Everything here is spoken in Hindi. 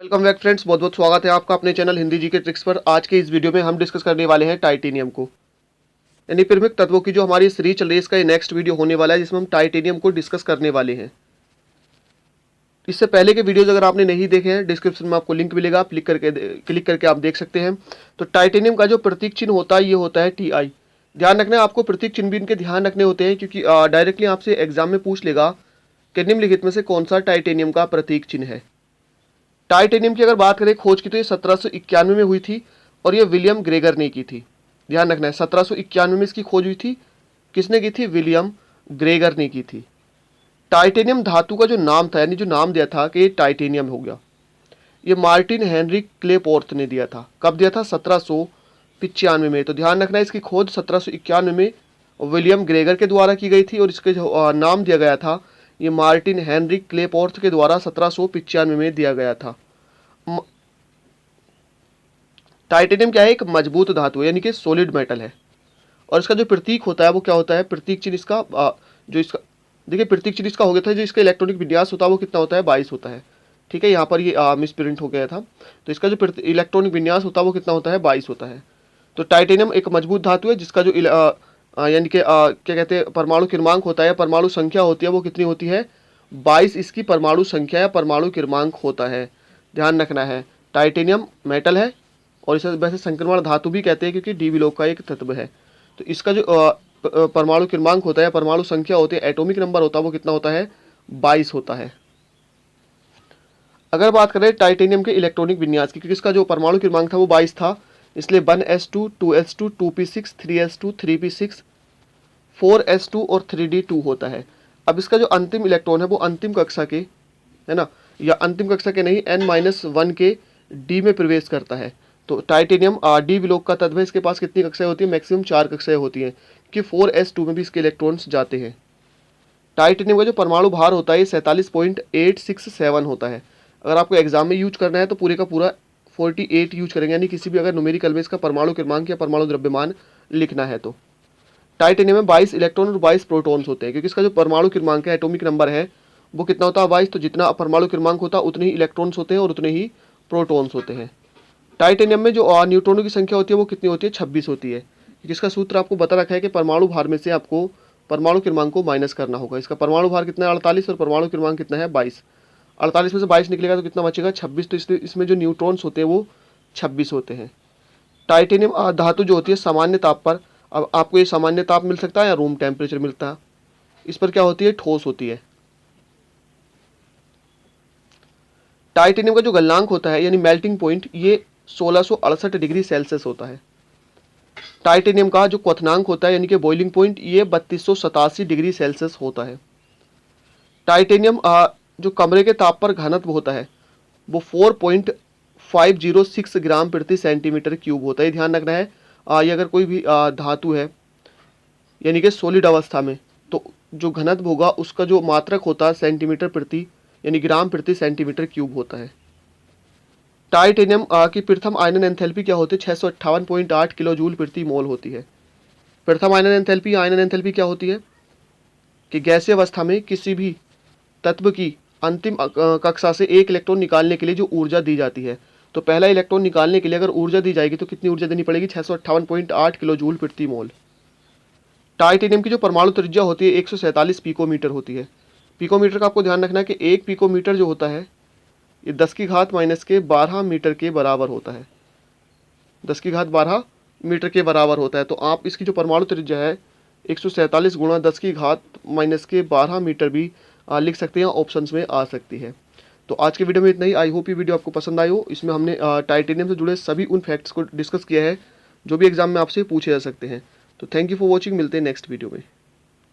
वेलकम बैक फ्रेंड्स, बहुत बहुत स्वागत है आपका अपने चैनल हिंदी जी के ट्रिक्स पर। आज के इस वीडियो में हम डिस्कस करने वाले हैं टाइटेनियम को, यानी प्रमुख तत्वों की जो हमारी सीरीज चल रही है। इसका ये नेक्स्ट वीडियो होने वाला है जिसमें हम टाइटेनियम को डिस्कस करने वाले हैं। इससे पहले के वीडियोज अगर आपने नहीं देखे हैं, डिस्क्रिप्शन में आपको लिंक मिलेगा, आप क्लिक करके आप देख सकते हैं। तो टाइटेनियम का जो प्रतीक चिन्ह होता है ये होता है TI। ध्यान रखना है, आपको प्रतीक चिन्ह भी इनके ध्यान रखने होते हैं, क्योंकि डायरेक्टली आपसे एग्जाम में पूछ लेगा कि निम्नलिखित में से कौन सा टाइटेनियम का प्रतीक चिन्ह है। टाइटेनियम की अगर बात करें खोज की, तो ये 1791 में हुई थी और ये विलियम ग्रेगर ने की थी। ध्यान रखना है, 1791 में इसकी खोज हुई थी। किसने की थी? विलियम ग्रेगर ने की थी। टाइटेनियम धातु का जो नाम था, यानी जो नाम दिया था कि ये टाइटेनियम हो गया, ये मार्टिन हेनरी क्लेपोर्थ ने दिया था। कब दिया था? 1795 में। तो ध्यान रखना है, इसकी खोज 1791 में विलियम ग्रेगर के द्वारा की गई थी और इसके जो नाम दिया गया था ये मार्टिन हेनरी क्लेपोर्थ के द्वारा 1795 में दिया गया था। टाइटेनियम क्या है? एक मजबूत धातु है, यानी कि सॉलिड मेटल है। और इसका जो प्रतीक होता है वो क्या होता है? प्रतीक चिन्ह इसका जो इसका देखिए, प्रतीक चिन्ह इसका हो गया था, जो इसका इलेक्ट्रॉनिक विन्यास होता है वो कितना होता है? 22 होता है। ठीक है, यहाँ पर ये मिस प्रिंट हो गया था। तो इसका जो इलेक्ट्रॉनिक विन्यास होता है वो कितना होता है? 22 होता है। तो टाइटेनियम एक मजबूत धातु है जिसका जो यानी कि क्या कहते हैं, परमाणु क्रमांक होता है, परमाणु संख्या होती है, वो कितनी होती है? 22 इसकी परमाणु संख्या या परमाणु क्रमांक होता है। ध्यान रखना है, टाइटेनियम मेटल है और इसे वैसे संक्रमण धातु भी कहते हैं, क्योंकि डी ब्लॉक का एक तत्व है। तो इसका जो परमाणु क्रमांक होता है, परमाणु संख्या होती है, एटॉमिक नंबर होता है, वो कितना होता है? 22 होता है। अगर बात करें टाइटेनियम के इलेक्ट्रॉनिक विन्यास की, क्योंकि इसका जो परमाणु क्रमांक था वो 22 था, इसलिए 1s2, 2s2, 2p6, 3s2, 3p6, 4s2 और 3d2 होता है। अब इसका जो अंतिम इलेक्ट्रॉन है वो अंतिम कक्षा के, है ना, या अंतिम कक्षा के नहीं, n-1 के डी में प्रवेश करता है। तो टाइटेनियम डी ब्लॉक का तत्व है। इसके पास कितनी कक्षाएं होती है? मैक्सिमम 4 कक्षाएं होती हैं, कि 4s2 में भी इसके इलेक्ट्रॉन्स जाते हैं। टाइटेनियम का जो परमाणु भार होता है 47.867 होता है। अगर आपको एग्जाम में यूज करना है तो पूरे का पूरा 48 यूज करेंगे, यानी किसी भी अगर न्यूमेरिकल में इसका परमाणु क्रमांक या परमाणु द्रव्यमान लिखना है तो। टाइटेनियम में 22 इलेक्ट्रॉन और 22 प्रोटॉन्स होते हैं, क्योंकि इसका जो परमाणु क्रमांक है, एटॉमिक नंबर है, वो कितना होता है? 22। तो जितना परमाणु क्रमांक होता है उतने ही इलेक्ट्रॉन्स होते हैं और उतने ही प्रोटॉन्स होते हैं। टाइटेनियम में जो न्यूट्रॉनों की संख्या होती है वो कितनी होती है? 26 होती है। जिसका सूत्र आपको बता रखा है कि परमाणु भार में से आपको परमाणु क्रमांक को माइनस करना होगा। इसका परमाणु भार कितना है? 48 और परमाणु क्रमांक कितना है? 22। 48 में से 22 निकलेगा तो कितना बचेगा? 26। तो इसमें जो न्यूट्रॉन्स होते हैं वो 26 होते हैं। टाइटेनियम धातु जो होती है सामान्य ताप पर, अब आपको ये सामान्य ताप मिल सकता है या रूम टेम्परेचर मिलता है, इस पर क्या होती है? ठोस होती है। टाइटेनियम का जो गलनांक होता है यानी मेल्टिंग पॉइंट, ये 1668 डिग्री सेल्सियस होता है। टाइटेनियम का जो क्वथनांक होता है यानी कि बॉइलिंग पॉइंट, ये 3287 डिग्री सेल्सियस होता है। टाइटेनियम जो कमरे के ताप पर घनत्व होता है वो 4.506 ग्राम प्रति सेंटीमीटर क्यूब होता है। ध्यान रखना है, ये अगर कोई भी धातु है यानी कि सॉलिड अवस्था में, तो जो घनत्व होगा उसका जो मात्रक होता है सेंटीमीटर प्रति यानी ग्राम प्रति सेंटीमीटर क्यूब होता है। टाइटेनियम की प्रथम आयनन एंथैल्पी क्या होती है? 658.8 किलो जूल प्रति मोल होती है। प्रथम आयनन एंथैल्पी क्या होती है? कि गैसीय अवस्था में किसी भी तत्व की अंतिम कक्षा से एक इलेक्ट्रॉन निकालने के लिए जो ऊर्जा दी जाती है, तो पहला इलेक्ट्रॉन निकालने के लिए अगर ऊर्जा दी जाएगी तो कितनी ऊर्जा देनी पड़ेगी? 658.8 किलो जूल प्रति मोल। टाइटेनियम की जो परमाणु त्रिज्या होती है 147 पिकोमीटर होती है। पिकोमीटर का आपको ध्यान रखना है कि एक पिकोमीटर जो होता है ये 10⁻⁻12 मीटर के बराबर होता है। 10⁻12 मीटर के बराबर होता है। तो आप इसकी जो परमाणु त्रिज्या है 147 गुणा 10⁻12 मीटर भी लिख सकते हैं, ऑप्शंस में आ सकती है। तो आज के वीडियो में इतना ही। आई होप ये वीडियो आपको पसंद आई हो। इसमें हमने टाइटेनियम से जुड़े सभी उन फैक्ट्स को डिस्कस किया है जो भी एग्जाम में आपसे पूछे जा सकते हैं। तो थैंक यू फॉर वॉचिंग, मिलते हैं नेक्स्ट वीडियो में।